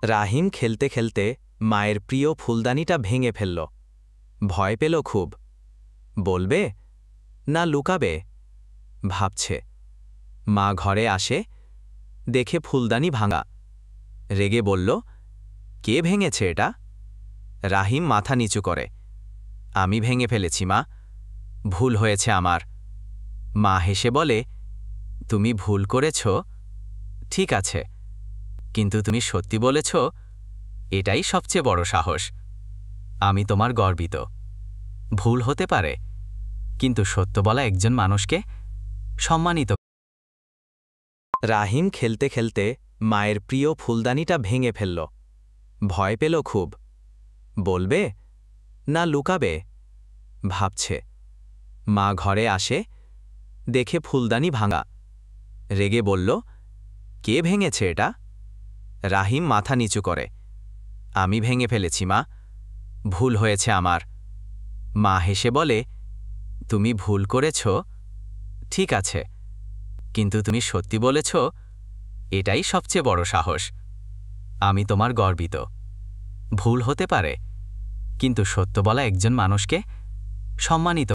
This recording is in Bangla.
রাহিম খেলতে খেলতে মায়ের প্রিয় ফুলদানিটা ভেঙে ফেলল। ভয় পেল খুব। বলবে না লুকাবে ভাবছে। মা ঘরে আসে, দেখে ফুলদানি ভাঙা। রেগে বলল, কে ভেঙেছে এটা? রাহিম মাথা নিচু করে, আমি ভেঙে ফেলেছি মা, ভুল হয়েছে আমার। মা হেসে বলে, তুমি ভুল করেছ, ঠিক আছে, কিন্তু তুমি সত্যি বলেছ, এটাই সবচেয়ে বড় সাহস। আমি তোমার গর্বিত। ভুল হতে পারে, কিন্তু সত্য বলা একজন মানুষকে সম্মানিত। রাহিম খেলতে খেলতে মায়ের প্রিয় ফুলদানিটা ভেঙে ফেলল। ভয় পেল খুব। বলবে না লুকাবে ভাবছে। মা ঘরে আসে, দেখে ফুলদানি ভাঙা। রেগে বলল, কে ভেঙেছে এটা? রাহিম মাথা নিচু করে, আমি ভেঙে ফেলেছি মা, ভুল হয়েছে আমার। মা হেসে বলে, তুমি ভুল করেছ, ঠিক আছে, কিন্তু তুমি সত্যি বলেছ, এটাই সবচেয়ে বড় সাহস। আমি তোমার গর্বিত। ভুল হতে পারে, কিন্তু সত্য বলা একজন মানুষকে সম্মানিত।